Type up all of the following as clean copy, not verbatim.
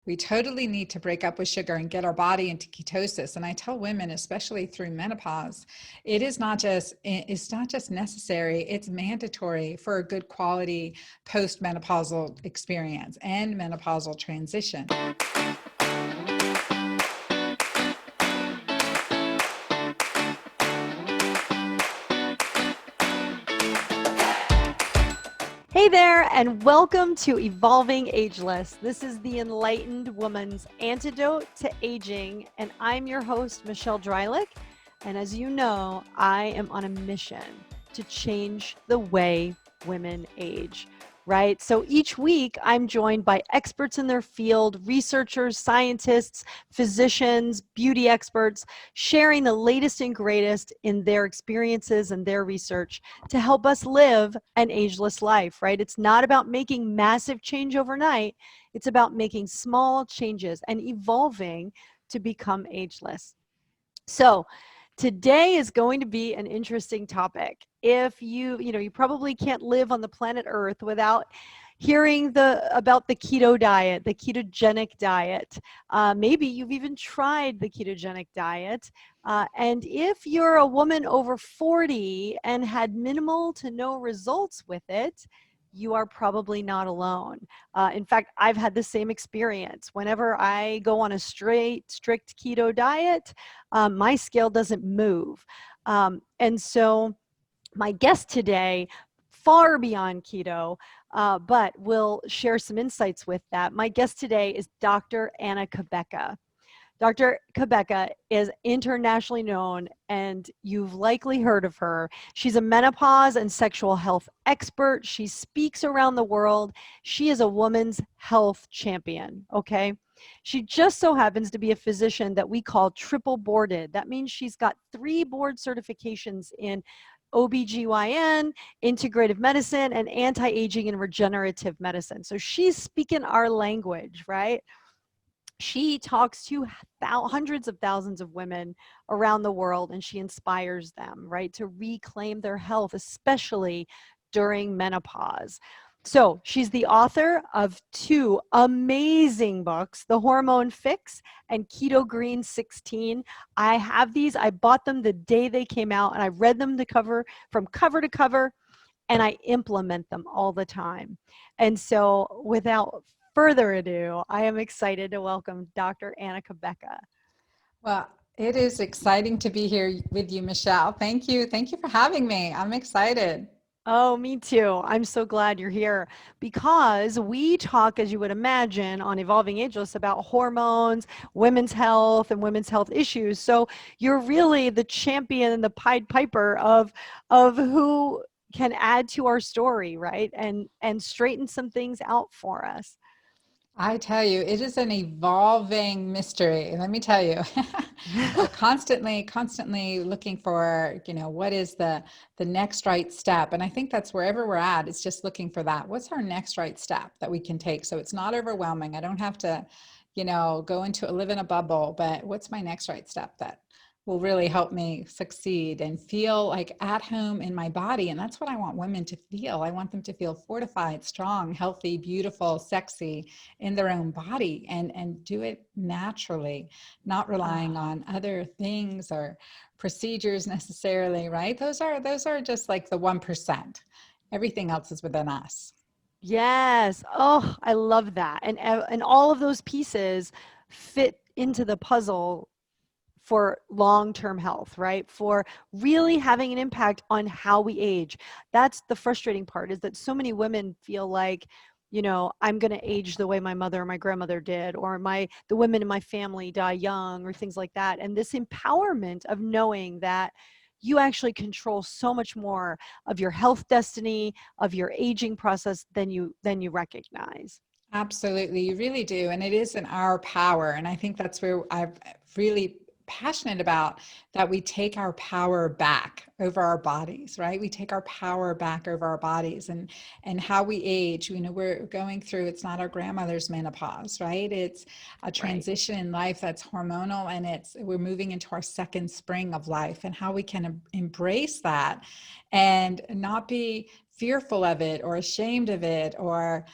We totally need to break up with sugar and get our body into ketosis. And I tell women, especially through menopause, it's not just necessary, it's mandatory for a good quality postmenopausal experience and menopausal transition. Hey there, and welcome to Evolving Ageless. This is the enlightened woman's antidote to aging, and I'm your host, Michelle Dreilich. And as you know, I am on a mission to change the way women age, right? So each week, I'm joined by experts in their field, researchers, scientists, physicians, beauty experts, sharing the latest and greatest in their experiences and their research to help us live an ageless life, right? It's not about making massive change overnight. It's about making small changes and evolving to become ageless. So today is going to be an interesting topic. If you probably can't live on the planet Earth without hearing about the keto diet, the ketogenic diet. Maybe you've even tried the ketogenic diet. And if you're a woman over 40 and had minimal to no results with it, you are probably not alone. In fact, I've had the same experience. Whenever I go on a strict keto diet, my scale doesn't move. And so my guest today, far beyond keto, but will share some insights with that. My guest today is Dr. Anna Cabeca. Dr. Cabeca is internationally known, and you've likely heard of her. She's a menopause and sexual health expert. She speaks around the world. She is a woman's health champion, okay? She just so happens to be a physician that we call triple boarded. That means she's got 3 board certifications in OBGYN, integrative medicine, and anti-aging and regenerative medicine. So she's speaking our language, right? She talks to hundreds of thousands of women around the world, and she inspires them, right, to reclaim their health, especially during menopause. So she's the author of 2 amazing books, The Hormone Fix and Keto Green 16. I have these. I bought them the day they came out, and I read them from cover to cover, and I implement them all the time. And so without further ado, I am excited to welcome Dr. Anna Cabeca. Well, it is exciting to be here with you, Michelle. Thank you. Thank you for having me. I'm excited. Oh, me too. I'm so glad you're here because we talk, as you would imagine, on Evolving Ageless about hormones, women's health, and women's health issues. So you're really the champion and the Pied Piper of who can add to our story, right? And straighten some things out for us. I tell you, it is an evolving mystery. Let me tell you, we're constantly looking for, what is the next right step? And I think that's wherever we're at, it's just looking for that. What's our next right step that we can take? So it's not overwhelming. I don't have to, live in a bubble, but what's my next right step that will really help me succeed and feel like at home in my body? And that's what I want women to feel. I want them to feel fortified, strong, healthy, beautiful, sexy in their own body, and do it naturally, not relying on other things or procedures necessarily, right? Those are just like the 1%. Everything else is within us. Yes. Oh, I love that. And all of those pieces fit into the puzzle for long-term health, right? For really having an impact on how we age. That's the frustrating part, is that so many women feel like, I'm going to age the way my mother or my grandmother did, or the women in my family die young, or things like that. And this empowerment of knowing that you actually control so much more of your health destiny, of your aging process than you recognize. Absolutely, you really do. And it is in our power. And I think that's where I'm really passionate about, that we take our power back over our bodies, right? We take our power back over our bodies, and how we age. We're going through, it's not our grandmother's menopause, right? It's a Right. transition in life that's hormonal, and we're moving into our second spring of life, and how we can embrace that and not be fearful of it or ashamed of it, or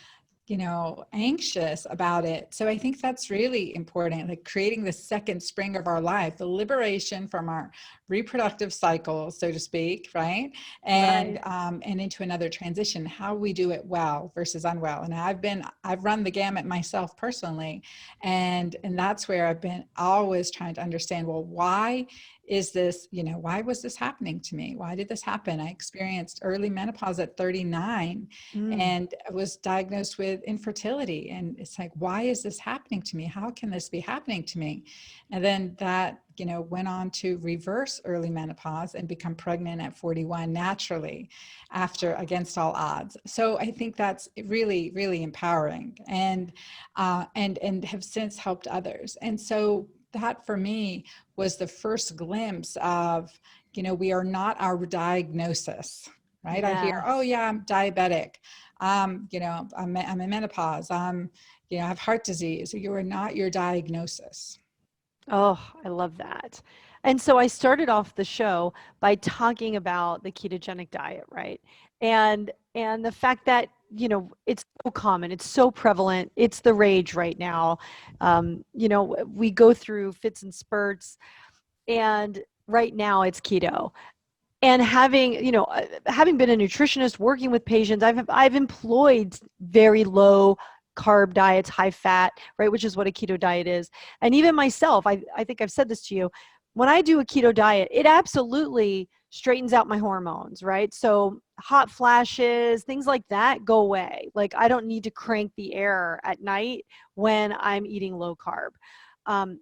anxious about it. So I think that's really important, like creating the second spring of our life, the liberation from our reproductive cycle, so to speak, right? Right. And into another transition, how we do it well versus unwell. And I've run the gamut myself personally. And that's where I've been always trying to understand, well, why is this, why was this happening to me? Why did this happen? I experienced early menopause at 39 Mm. and was diagnosed with infertility. And it's like, why is this happening to me? How can this be happening to me? And then that, went on to reverse early menopause and become pregnant at 41 naturally after against all odds. So I think that's really, really empowering and have since helped others. And so that for me was the first glimpse of, we are not our diagnosis, right? I hear, oh Yes. yeah, I'm diabetic. I'm in menopause. I have heart disease. You are not your diagnosis. Oh, I love that. And so I started off the show by talking about the ketogenic diet, right? And the fact that, it's so common, it's so prevalent, it's the rage right now. We go through fits and spurts, and right now it's keto. And having been a nutritionist working with patients, I've employed very low carb diets, high fat, right, which is what a keto diet is. And even myself, I think I've said this to you, when I do a keto diet, it absolutely straightens out my hormones, right? So hot flashes, things like that go away. Like I don't need to crank the air at night when I'm eating low carb, and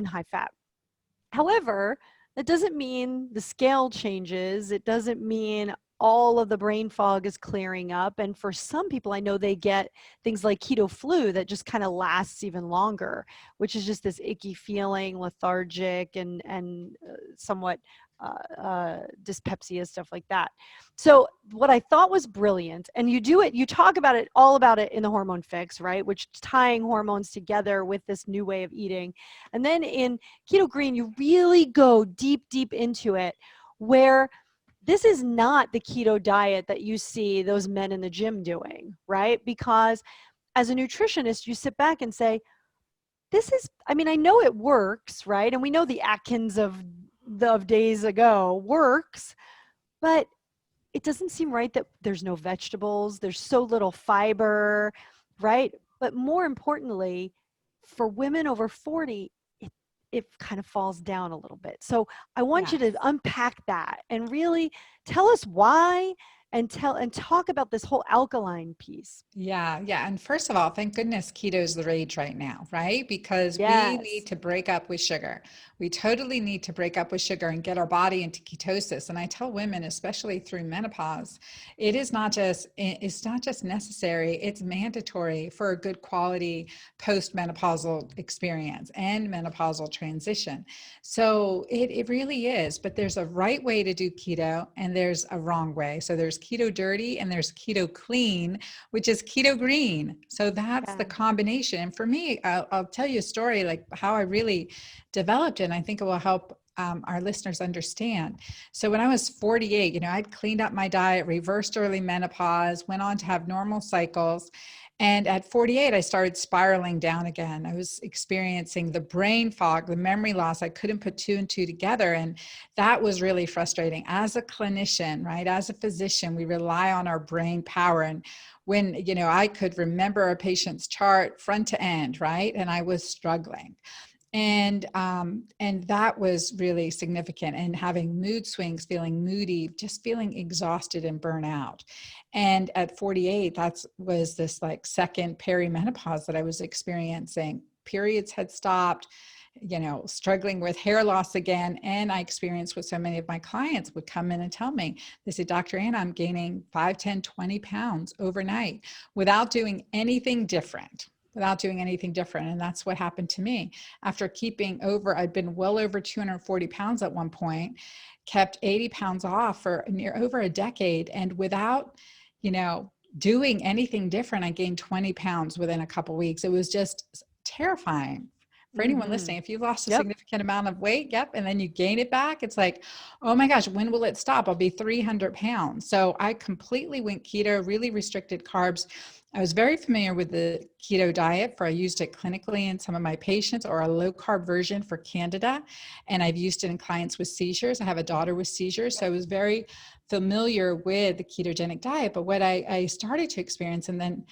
high fat. However, that doesn't mean the scale changes. It doesn't mean all of the brain fog is clearing up. And for some people, I know they get things like keto flu that just kind of lasts even longer, which is just this icky feeling, lethargic, and somewhat dyspepsia, stuff like that. So what I thought was brilliant, and you talk about it, all about it in the Hormone Fix, right? Which is tying hormones together with this new way of eating. And then in Keto Green, you really go deep, deep into it, where this is not the keto diet that you see those men in the gym doing, right? Because as a nutritionist, you sit back and say, I mean, I know it works, right? And we know the Atkins of days ago works, but it doesn't seem right that there's no vegetables, there's so little fiber, right? But more importantly, for women over 40, it kind of falls down a little bit. So I want you to Yes. unpack that and really tell us why, and talk about this whole alkaline piece. Yeah, yeah. And first of all, thank goodness keto is the rage right now, right? Because we need Yes. to break up with sugar. We totally need to break up with sugar and get our body into ketosis. And I tell women, especially through menopause, it's not just necessary, it's mandatory for a good quality post-menopausal experience and menopausal transition. So it really is, but there's a right way to do keto and there's a wrong way. So there's keto dirty and there's keto clean, which is keto green. So that's the Yeah. combination. And for me, I'll tell you a story like how I really developed it. And I think it will help our listeners understand. So when I was 48, I'd cleaned up my diet, reversed early menopause, went on to have normal cycles. And at 48, I started spiraling down again. I was experiencing the brain fog, the memory loss. I couldn't put two and two together. And that was really frustrating. As a clinician, right? As a physician, we rely on our brain power. And when, I could remember a patient's chart front to end, right? And I was struggling. And that was really significant, and having mood swings, feeling moody, just feeling exhausted and burnout. And at 48, that was this like second perimenopause that I was experiencing. Periods had stopped, struggling with hair loss again. And I experienced what so many of my clients would come in and tell me. They said, Dr. Anna, I'm gaining 5, 10, 20 pounds overnight without doing anything different. Without doing anything different. And that's what happened to me. After I'd been well over 240 pounds at one point, kept 80 pounds off for over a decade. And without, you know, doing anything different, I gained 20 pounds within a couple of weeks. It was just terrifying. For anyone Mm-hmm. listening, if you've lost a Yep. significant amount of weight, yep, and then you gain it back, it's like, oh my gosh, when will it stop? I'll be 300 pounds. So I completely went keto, really restricted carbs. I was very familiar with the keto diet, for I used it clinically in some of my patients, or a low carb version for Candida. And I've used it in clients with seizures. I have a daughter with seizures. So I was very familiar with the ketogenic diet. But what I started to experience, and then,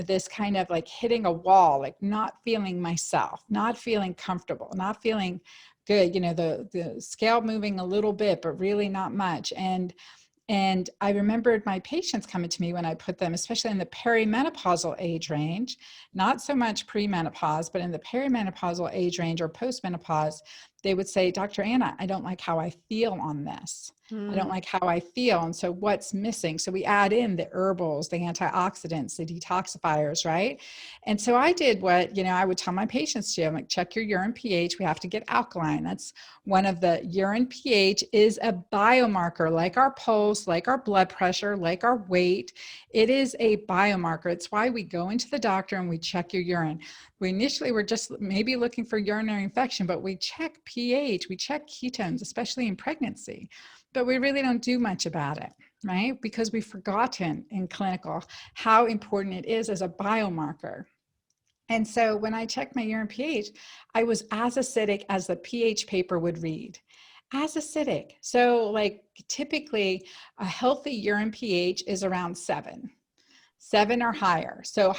this kind of like hitting a wall, like not feeling myself, not feeling comfortable, not feeling good, the scale moving a little bit, but really not much. And I remembered my patients coming to me when I put them, especially in the perimenopausal age range, not so much premenopause, but in the perimenopausal age range or postmenopause, they would say, Dr. Anna, I don't like how I feel on this. I don't Mm, like how I feel. And so what's missing? So we add in the herbals, the antioxidants, the detoxifiers, right? And so I did what, I would tell my patients to. I'm like, check your urine pH. We have to get alkaline. That's one of the urine pH is a biomarker, like our pulse, like our blood pressure, like our weight. It is a biomarker. It's why we go into the doctor and we check your urine. We initially were just maybe looking for urinary infection, but we check pH, we check ketones, especially in pregnancy, but we really don't do much about it, right? Because we've forgotten in clinical how important it is as a biomarker. And so when I checked my urine pH, I was as acidic as the pH paper would read. As acidic. So, like, typically a healthy urine pH is around 7 or higher. So,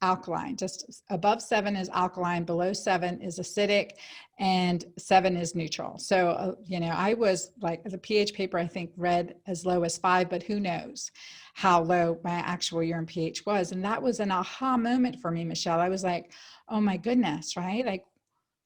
alkaline, just above 7 is alkaline, below 7 is acidic, and 7 is neutral. So, I was like, the pH paper, I think, read as low as 5, but who knows how low my actual urine pH was. And that was an aha moment for me, Michelle. I was like, oh my goodness, right? Like,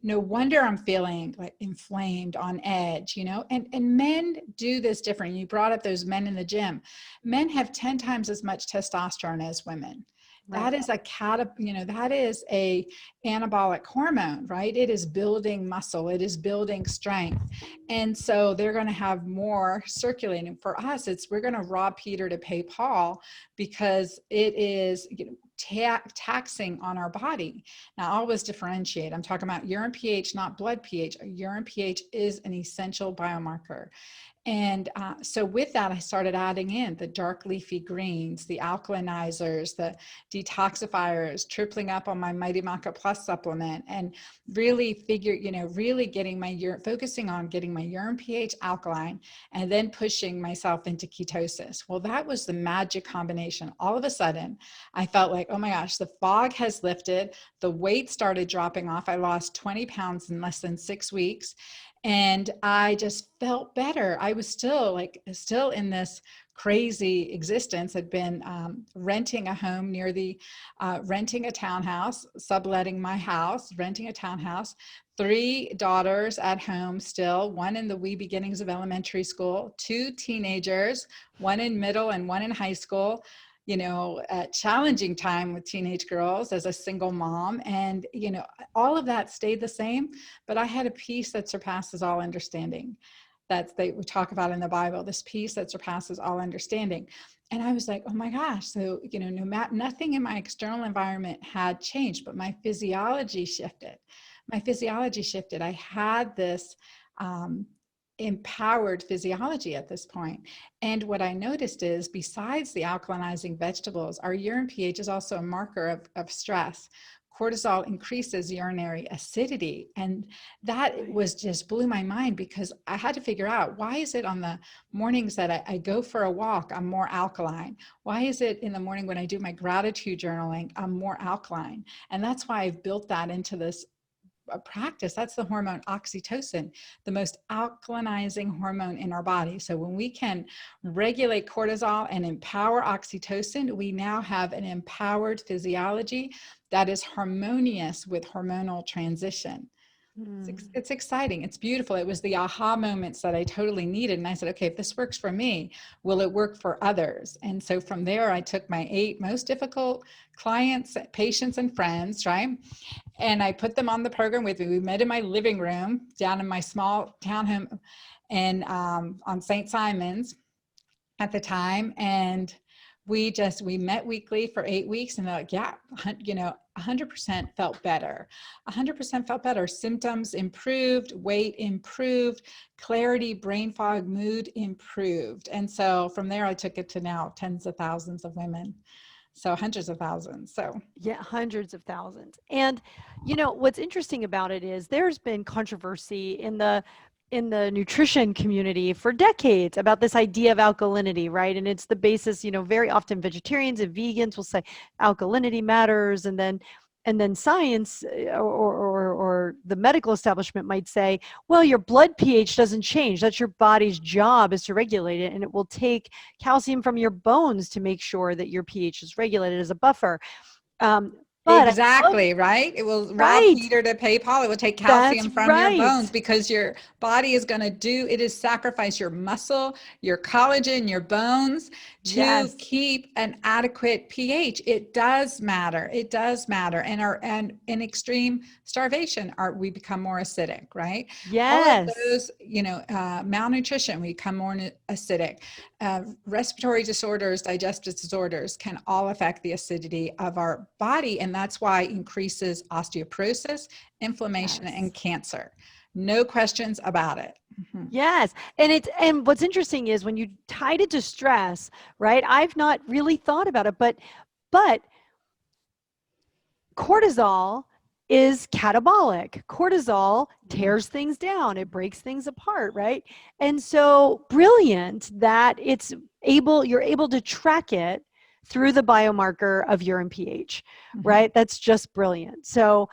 no wonder I'm feeling like inflamed, on edge, and men do this different. You brought up those men in the gym. Men have 10 times as much testosterone as women. right. That is that is a anabolic hormone, right? It is building muscle, it is building strength. And so they're going to have more circulating. For us, we're going to rob Peter to pay Paul, because it is, taxing on our body. Now, I always differentiate. I'm talking about urine pH, not blood pH. Urine pH is an essential biomarker. And so with that, I started adding in the dark leafy greens, the alkalinizers, the detoxifiers, tripling up on my Mighty Maca Plus supplement, and really getting my urine, focusing on getting my urine pH alkaline, and then pushing myself into ketosis. Well, that was the magic combination. All of a sudden, I felt like, oh my gosh, the fog has lifted. The weight started dropping off. I lost 20 pounds in less than 6 weeks. And I just felt better. I was still in this crazy existence. I'd been renting a home near renting a townhouse, subletting my house, renting a townhouse, 3 daughters at home still, one in the wee beginnings of elementary school, 2 teenagers, one in middle and one in high school, a challenging time with teenage girls as a single mom. And, all of that stayed the same, but I had a peace that surpasses all understanding. We talk about in the Bible, this peace that surpasses all understanding. And I was like, oh my gosh. So, no matter, nothing in my external environment had changed, but my physiology shifted. I had this empowered physiology at this point. And what I noticed is, besides the alkalinizing vegetables, our urine pH is also a marker of stress. Cortisol increases urinary acidity. And that was just blew my mind, because I had to figure out, why is it on the mornings that I go for a walk, I'm more alkaline? Why is it in the morning when I do my gratitude journaling, I'm more alkaline? And that's why I've built that into this practice. That's the hormone oxytocin, the most alkalinizing hormone in our body. So when we can regulate cortisol and empower oxytocin, we now have an empowered physiology that is harmonious with hormonal transition. Mm, It's exciting. It's beautiful. It was the aha moments that I totally needed. And I said, okay, if this works for me, will it work for others? And so from there, I took my 8 most difficult clients, patients, and friends, right? And I put them on the program with me. We met in my living room down in my small townhome and on St. Simon's at the time. And we met weekly for 8 weeks, and they're like, yeah, 100% felt better. 100% felt better. Symptoms improved, weight improved, clarity, brain fog, mood improved. And so from there, I took it to now tens of thousands of women. So hundreds of thousands. So Yeah, hundreds of thousands. And what's interesting about it is there's been controversy in the nutrition community for decades about this idea of alkalinity, right? And it's the basis, very often vegetarians and vegans will say alkalinity matters, and then science or the medical establishment might say, well, your blood pH doesn't change. That's your body's job, is to regulate it, and it will take calcium from your bones to make sure that your pH is regulated as a buffer. Um, but I love, exactly, right? It will rob right. Peter to pay Paul. It will take That's calcium from your bones right. because your body is going to do it is sacrifice your muscle, your collagen, your bones to Yes. keep an adequate pH. It does matter. It does matter. And in extreme starvation, we become more acidic, right? All of Yes. those, malnutrition, we become more acidic. Respiratory disorders, digestive disorders can all affect the acidity of our body. And that's why it increases osteoporosis, inflammation, Yes. and cancer. No questions about it. Mhm. Yes. And what's interesting is when you tied it to stress, right? I've not really thought about it, but cortisol is catabolic. Cortisol tears things down, it breaks things apart, right? And so brilliant that you're able to track it through the biomarker of urine pH, Mhm. right? That's just brilliant. So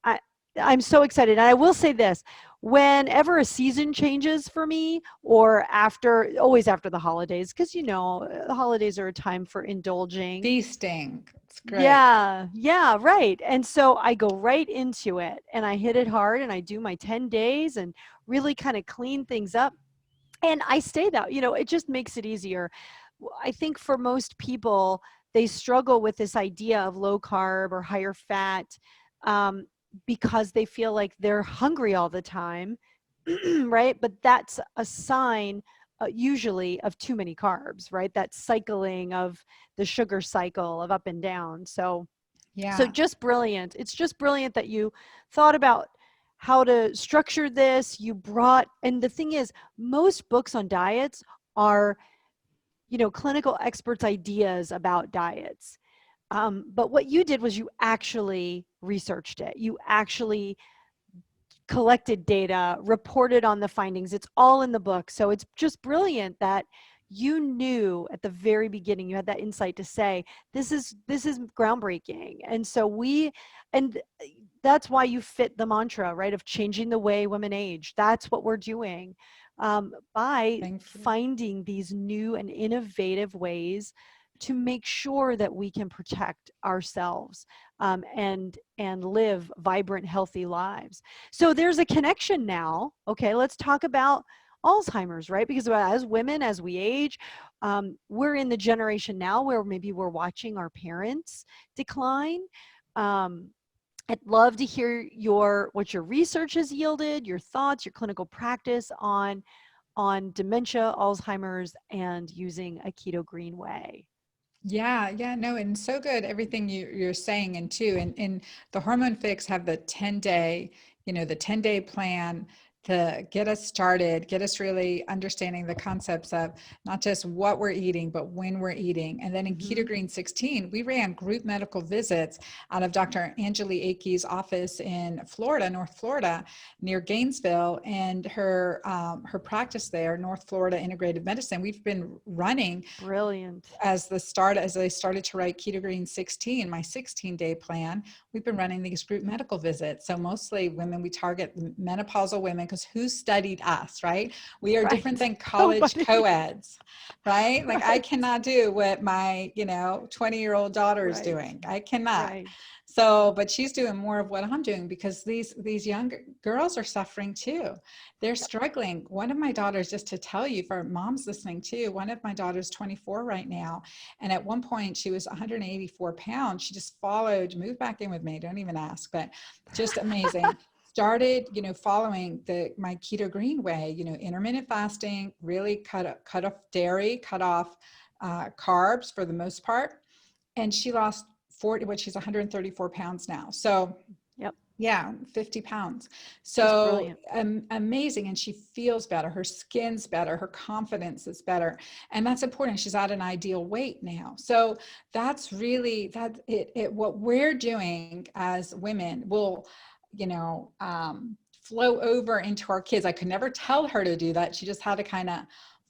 I I'm so excited. And I will say this, whenever a season changes for me, or always after the holidays, because the holidays are a time for indulging. Feasting. It's great. Yeah, yeah, right. And so I go right into it and I hit it hard and I do my 10 days and really kind of clean things up. And I stay that, it just makes it easier. I think for most people, they struggle with this idea of low carb or higher fat, um, because they feel like they're hungry all the time, right? But that's a sign, usually, of too many carbs, right? That cycling of the sugar cycle of up and down. So Yeah. just brilliant. It's just brilliant that you thought about how to structure this. And the thing is, most books on diets are, clinical experts' ideas about diets. But what you did was you actually researched it. You actually collected data, reported on the findings. It's all in the book. So it's just brilliant that you knew at the very beginning, you had that insight to say, this is groundbreaking. And that's why you fit the mantra, right, of changing the way women age. That's what we're doing, by Thank you. finding these new and innovative ways to make sure that we can protect ourselves, and live vibrant, healthy lives. So there's a connection now. Okay, let's talk about Alzheimer's, right? Because as women, as we age, we're in the generation now where maybe we're watching our parents decline. Um, I'd love to hear what your research has yielded, your thoughts, your clinical practice on dementia, Alzheimer's, and using a keto green way. Yeah, yeah, no, and so good everything you're saying, and too, and the Hormone Fix have the 10-day, the 10-day plan to get us started, get us really understanding the concepts of not just what we're eating, but when we're eating. And then in Keto Hmm. Green 16, we ran group medical visits out of Dr. Angeli Akey's office in Florida, North Florida, near Gainesville, and her practice there, North Florida Integrative Medicine. We've been running Brilliant. as I started to write Keto Green 16, my 16-day plan. We've been running these group medical visits. So mostly women, we target menopausal women because who studied us, right? We are different Right. than college Nobody. co-eds, right? Like I Right. cannot do what my, 20-year-old daughter is Right. doing. I cannot. Right. So, but she's doing more of what I'm doing because these young girls are suffering too. They're Yep. struggling. One of my daughters, just to tell you, for moms listening too, one of my daughters, 24 right now, and at one point she was 184 pounds. She just followed, moved back in with me. Don't even ask, but just amazing. Started, following my keto green way, intermittent fasting, really cut off dairy, cut off carbs for the most part, and she lost 40, she's 134 pounds now. So Yep. Yeah, 50 pounds. Just So brilliant. amazing. And she feels better. Her skin's better. Her confidence is better. And that's important. She's at an ideal weight now. So that's really what we're doing as women will, flow over into our kids. I could never tell her to do that. She just had to kind of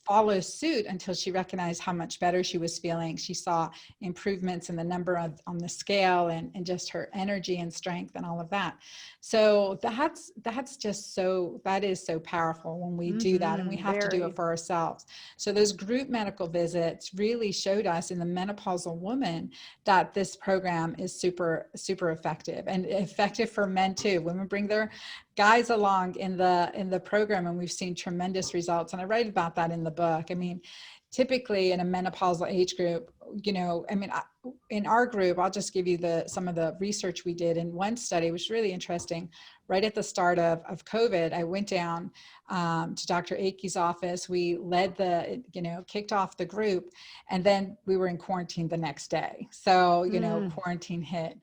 follow suit until she recognized how much better she was feeling. She saw improvements in the number on the scale and just her energy and strength and all of that. So that is so powerful when we do that, and we have to do it Very. for ourselves. So those group medical visits really showed us in the menopausal woman that this program is super, super effective, and effective for men too. Women bring their guys along in the program, and we've seen tremendous results. And I write about that in the book. I mean, typically in a menopausal age group, in our group, I'll just give you some of the research we did in one study, which was really interesting. Right at the start of COVID, I went down to Dr. Akey's office. We kicked off the group, and then we were in quarantine the next day. So, Mm, quarantine hit.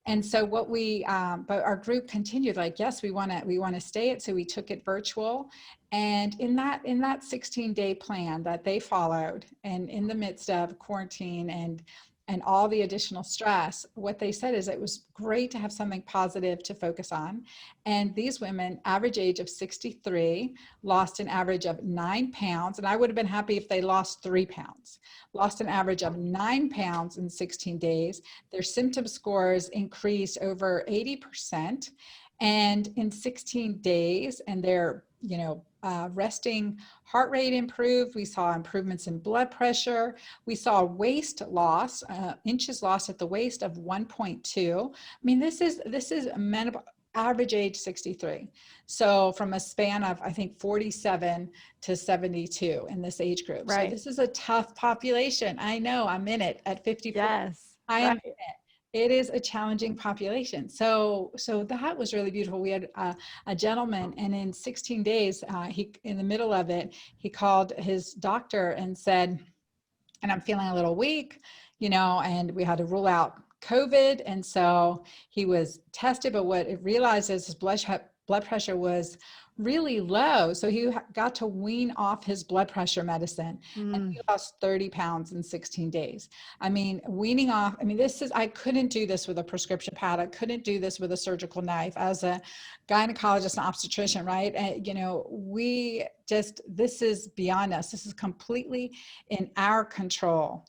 And so but our group continued, like, yes, we want to stay it. So we took it virtual. And in that 16-day plan that they followed, and in the midst of quarantine and all the additional stress, what they said is it was great to have something positive to focus on. And these women, average age of 63, lost an average of 9 pounds. And I would have been happy if they lost 3 pounds, lost an average of 9 pounds in 16 days. Their symptom scores increased over 80%. And in 16 days, and their resting heart rate improved. We saw improvements in blood pressure. We saw waist loss, inches lost at the waist of 1.2. I mean, this is average age 63. So from a span of, I think, 47 to 72 in this age group. So right. this is a tough population. I know, I'm in it at 54. Yes. I am. Right. It is a challenging population. So that was really beautiful. We had a gentleman, and in 16 days, in the middle of it, he called his doctor and said, and I'm feeling a little weak, and we had to rule out COVID. And so he was tested, but what it realized is his blood pressure was really low. So he got to wean off his blood pressure medicine, and Mm, he lost 30 pounds in 16 days. I mean, weaning off, I mean, I couldn't do this with a prescription pad. I couldn't do this with a surgical knife as a gynecologist and obstetrician, right? And, this is beyond us. This is completely in our control,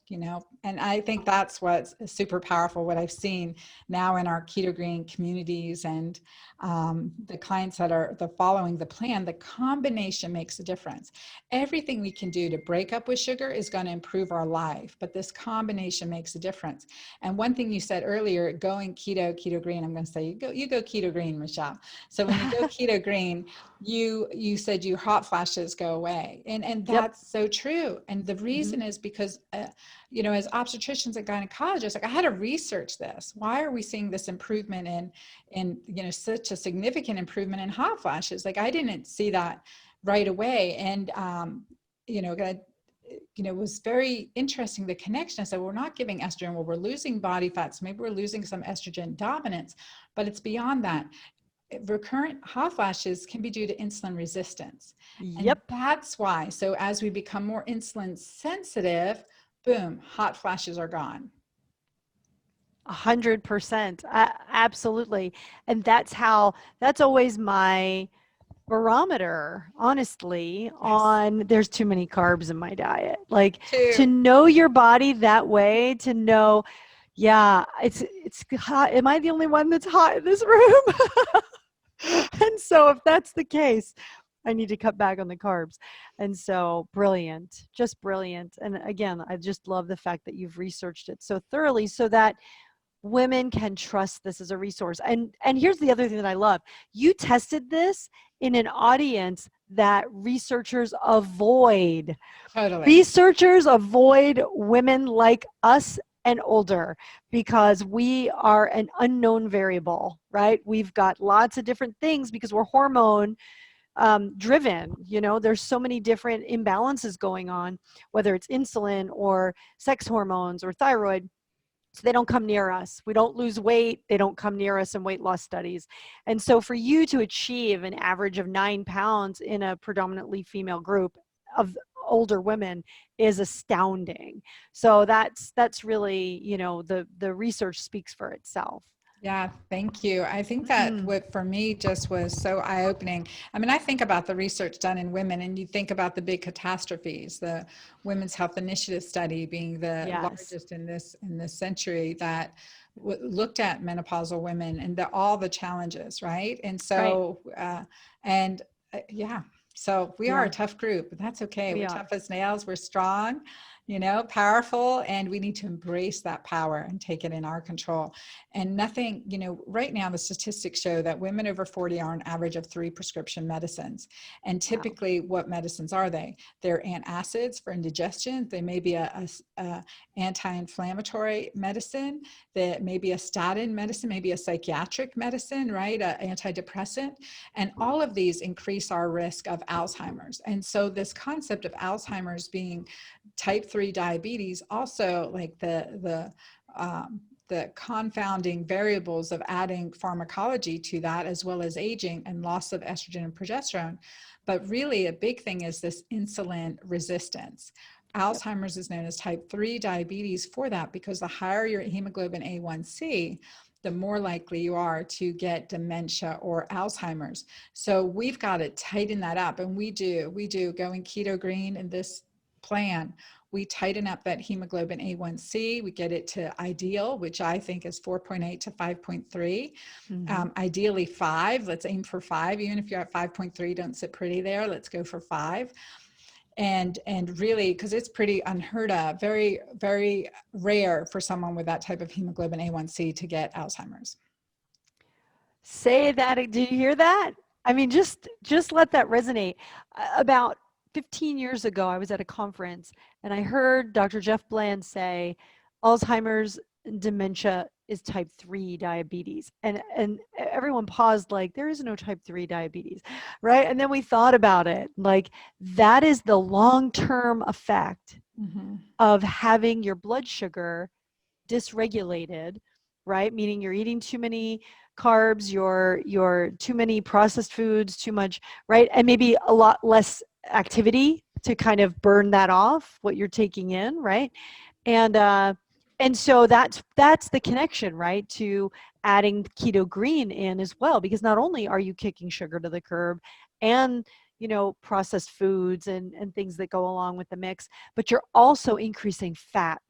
and I think that's what's super powerful, what I've seen now in our keto green communities, and the clients that are following the plan. The combination makes a difference. Everything we can do to break up with sugar is going to improve our life, but this combination makes a difference. And one thing you said earlier, going keto green, I'm going to say you go keto green, Michelle. So when you go keto green, you said your hot flashes go away, and yep. that's so true. And the Hmm. reason is because as obstetricians and gynecologists, like, I had to research this. Why are we seeing this improvement in such a significant improvement in hot flashes? Like, I didn't see that right away. And you know it was very interesting, the connection. I said, we're not giving estrogen, well, we're losing body fat, so maybe we're losing some estrogen dominance, but it's beyond that. Recurrent hot flashes can be due to insulin resistance. And Yep. that's why. So as we become more insulin sensitive, boom, hot flashes are gone. 100%. Absolutely. And that's always my barometer, honestly, Yes. on there's too many carbs in my diet. Like, to Two. know your body that way, to know, yeah, it's hot. Am I the only one that's hot in this room? And so if that's the case, I need to cut back on the carbs. And so brilliant, just brilliant. And again, I just love the fact that you've researched it so thoroughly so that women can trust this as a resource. And here's the other thing that I love. You tested this in an audience that researchers avoid. Totally. Researchers avoid women like us and older because we are an unknown variable, right? We've got lots of different things because we're hormone driven. There's so many different imbalances going on, whether it's insulin or sex hormones or thyroid. So they don't come near us. We don't lose weight. They don't come near us in weight loss studies. And so for you to achieve an average of 9 pounds in a predominantly female group of older women is astounding. So that's really, the research speaks for itself. Yeah, thank you. I think that Mm, what for me just was so eye-opening. I mean, I think about the research done in women, and you think about the big catastrophes, the Women's Health Initiative study being the yes. largest in this century that looked at menopausal women and all the challenges, right? And Right. so, and yeah, so we are a Yeah, tough group, but that's okay. we We're are. tough as nails. We're strong, powerful, and we need to embrace that power and take it in our control. And nothing, right now the statistics show that women over 40 are an average of 3 prescription medicines. And Wow. typically, what medicines are they? They're antacids for indigestion. They may be a anti-inflammatory medicine. That may be a statin medicine, maybe a psychiatric medicine, right? An antidepressant. And all of these increase our risk of Alzheimer's. And so this concept of Alzheimer's being type 3 diabetes, also like the confounding variables of adding pharmacology to that, as well as aging and loss of estrogen and progesterone. But really, a big thing is this insulin resistance. Yep. Alzheimer's is known as type 3 diabetes for that, because the higher your hemoglobin A1C, the more likely you are to get dementia or Alzheimer's. So we've got to tighten that up. And we do going keto green in this plan. We tighten up that hemoglobin A1C. We get it to ideal, which I think is 4.8 to 5.3. Hmm. Ideally 5. Let's aim for 5. Even if you're at 5.3, don't sit pretty there. Let's go for 5. And really, because it's pretty unheard of, very, very rare for someone with that type of hemoglobin A1C to get Alzheimer's. Say that. Did you hear that? I mean, just let that resonate. About 15 years ago, I was at a conference and I heard Dr. Jeff Bland say Alzheimer's and dementia is type 3 diabetes. And everyone paused like there is no type 3 diabetes, right? And then we thought about it. Like that is the long-term effect Mm-hmm. of having your blood sugar dysregulated, right? Meaning you're eating too many carbs, you're too many processed foods, too much, right? And maybe a lot less activity to kind of burn that off what you're taking in, right? And so that's the connection, right? To adding keto green in as well, because not only are you kicking sugar to the curb and processed foods and things that go along with the mix, but you're also increasing fat.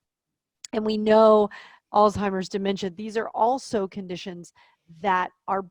And we know Alzheimer's, dementia, these are also conditions that are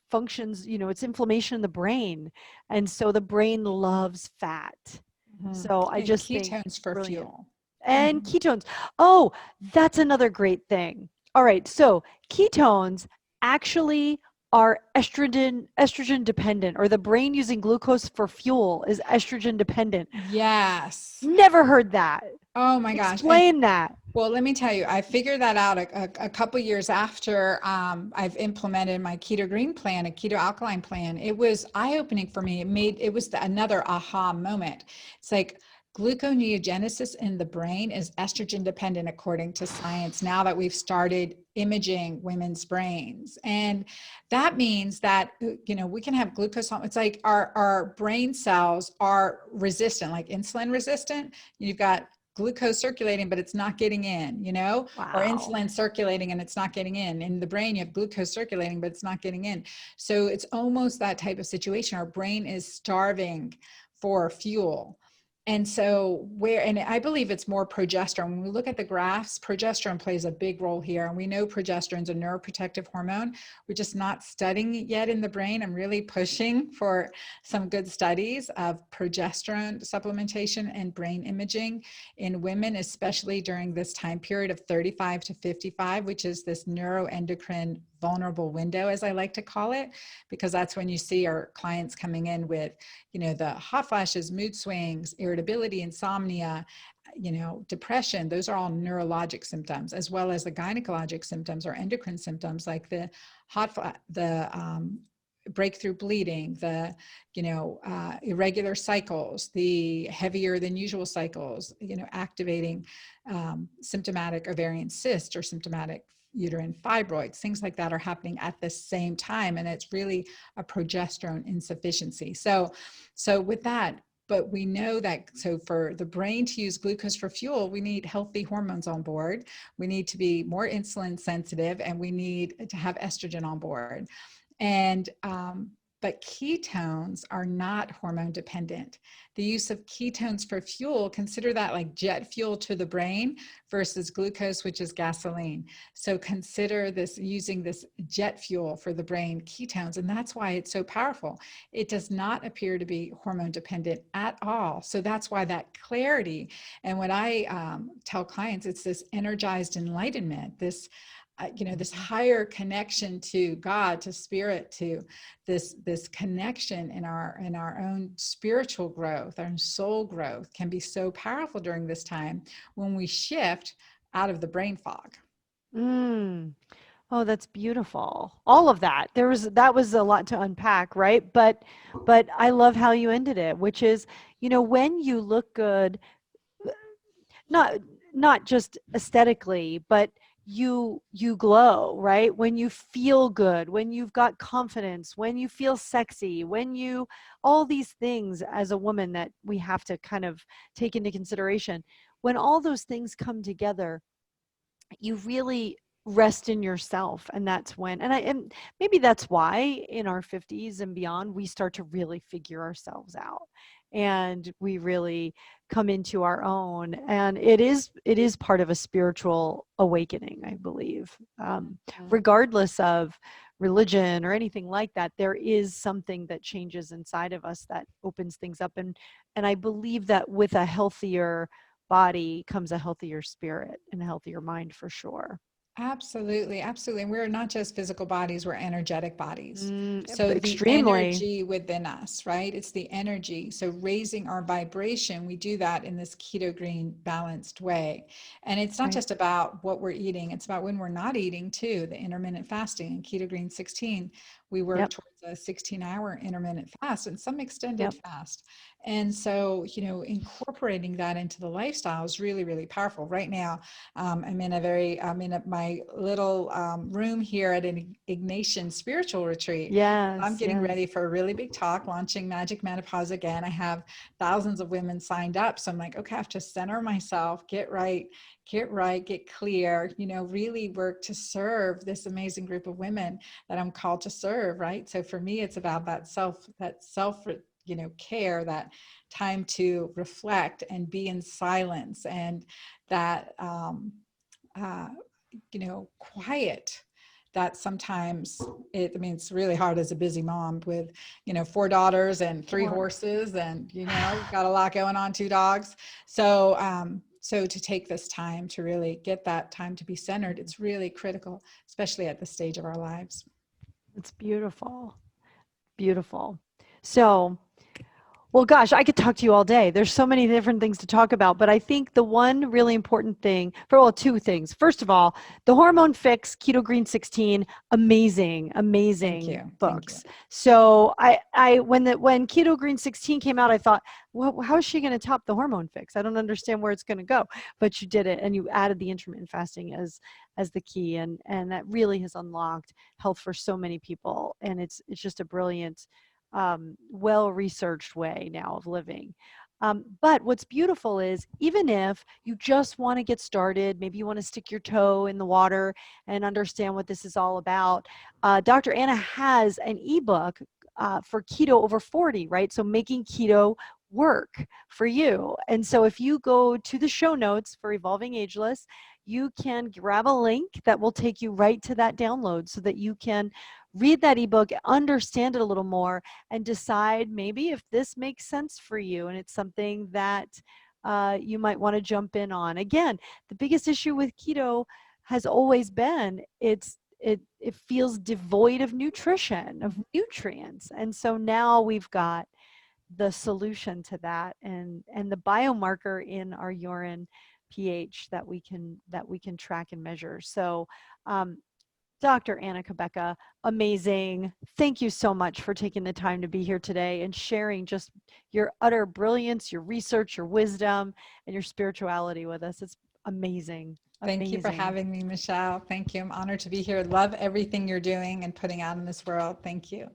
functions, it's inflammation in the brain. And so the brain loves fat. Mm-hmm. So I And just think ketones for brilliant. fuel. And Mm-hmm. ketones. Oh, that's another great thing. All right. So ketones actually are estrogen dependent, or the brain using glucose for fuel is estrogen dependent. Yes. Never heard that. Oh my gosh. And Explain that. well, let me tell you, I figured that out a couple years after I've implemented my keto green plan, a keto alkaline plan. It was eye-opening for me. It was another aha moment. It's like gluconeogenesis in the brain is estrogen dependent, according to science, now that we've started imaging women's brains. And that means that, we can have glucose. It's like our brain cells are resistant, like insulin resistant. You've got glucose circulating, but it's not getting in, or Wow. insulin circulating and it's not getting in. In the brain, you have glucose circulating, but it's not getting in. So it's almost that type of situation. Our brain is starving for fuel. And so and I believe it's more progesterone. When we look at the graphs, progesterone plays a big role here. And we know progesterone is a neuroprotective hormone. We're just not studying it yet in the brain. I'm really pushing for some good studies of progesterone supplementation and brain imaging in women, especially during this time period of 35 to 55, which is this neuroendocrine vulnerable window, as I like to call it, because that's when you see our clients coming in with, the hot flashes, mood swings, irritability, insomnia, depression. Those are all neurologic symptoms, as well as the gynecologic symptoms or endocrine symptoms like the breakthrough bleeding, the, irregular cycles, the heavier than usual cycles, activating symptomatic ovarian cysts or symptomatic uterine fibroids, things like that are happening at the same time. And it's really a progesterone insufficiency. So with that, but we know that, so for the brain to use glucose for fuel, we need healthy hormones on board. We need to be more insulin sensitive, and we need to have estrogen on board. And but ketones are not hormone dependent. The use of ketones for fuel, consider that like jet fuel to the brain versus glucose, which is gasoline. So consider this, using this jet fuel for the brain, ketones, and that's why it's so powerful. It does not appear to be hormone dependent at all. So that's why that clarity, and what I tell clients, it's this energized enlightenment, this higher connection to God, to spirit, to this connection in our own spiritual growth, our soul growth, can be so powerful during this time when we shift out of the brain fog. Mm. Oh, that's beautiful. All of that. That was a lot to unpack, right? But I love how you ended it, which is, when you look good, not not just aesthetically, but you glow, right? When you feel good, when you've got confidence, when you feel sexy, when you all these things as a woman that we have to kind of take into consideration. When all those things come together, you really rest in yourself, and that's when and maybe that's why in our 50s and beyond we start to really figure ourselves out, and we really come into our own, and it is part of a spiritual awakening, I believe. Mhm. Regardless of religion or anything like that, there is something that changes inside of us that opens things up, and I believe that with a healthier body comes a healthier spirit and a healthier mind for sure. Absolutely, absolutely. And we're not just physical bodies, we're energetic bodies. So the Extremely. energy within us, right? It's the energy. So raising our vibration, we do that in this keto green balanced way. And it's not Right. just about what we're eating, it's about when we're not eating too, the intermittent fasting. In keto green 16, we work Yep. towards a 16-hour intermittent fast and some extended Yep. fast. And so, incorporating that into the lifestyle is really, really powerful. Right now, I'm in my little room here at an Ignatian spiritual retreat. I'm Yes. getting Yes. ready for a really big talk, launching Magic Menopause again. I have thousands of women signed up. So I'm like, okay, I have to center myself, get right, get clear, really work to serve this amazing group of women that I'm called to serve, right? So for me, it's about that self, care, that time to reflect and be in silence, and that uh, quiet, that sometimes it's really hard as a busy mom with, four daughters and three Sure. horses, and, got a lot going on, two dogs. So to take this time to really get that time to be centered, it's really critical, especially at this stage of our lives. It's beautiful. Beautiful. So, well, gosh, I could talk to you all day. There's so many different things to talk about, but I think the one really important thing, well, two things. First of all, the Hormone Fix, Keto Green 16, amazing, Thank amazing you. Thank you. books. So when Keto Green 16 came out, I thought, well, how is she going to top the Hormone Fix? I don't understand where it's going to go, but you did it, and you added the intermittent fasting as the key, and that really has unlocked health for so many people, and it's just a brilliant, well-researched way now of living. But what's beautiful is, even if you just want to get started, maybe you want to stick your toe in the water and understand what this is all about, Dr. Anna has an ebook for keto over 40, right? So making keto work for you. And so if you go to the show notes for Evolving Ageless, you can grab a link that will take you right to that download so that you can read that ebook, understand it a little more, and decide maybe if this makes sense for you and it's something that you might want to jump in on. Again, the biggest issue with keto has always been it feels devoid of nutrition, of nutrients. And so now we've got the solution to that, and the biomarker in our urine pH that we can track and measure. So Dr. Anna Cabeca, amazing. Thank you so much for taking the time to be here today and sharing just your utter brilliance, your research, your wisdom, and your spirituality with us. It's amazing. Thank you for Amazing. having me, Michelle. Thank you. I'm honored to be here. Love everything you're doing and putting out in this world. Thank you.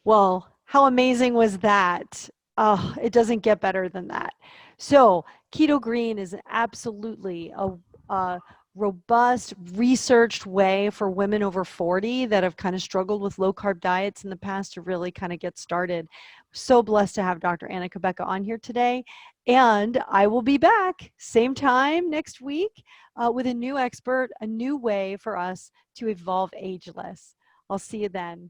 Well, how amazing was that? Oh, it doesn't get better than that. So, Keto Green is absolutely a robust, researched way for women over 40 that have kind of struggled with low carb diets in the past to really kind of get started. So blessed to have Dr. Anna Cabeca on here today. And I will be back same time next week with a new expert, a new way for us to evolve ageless. I'll see you then.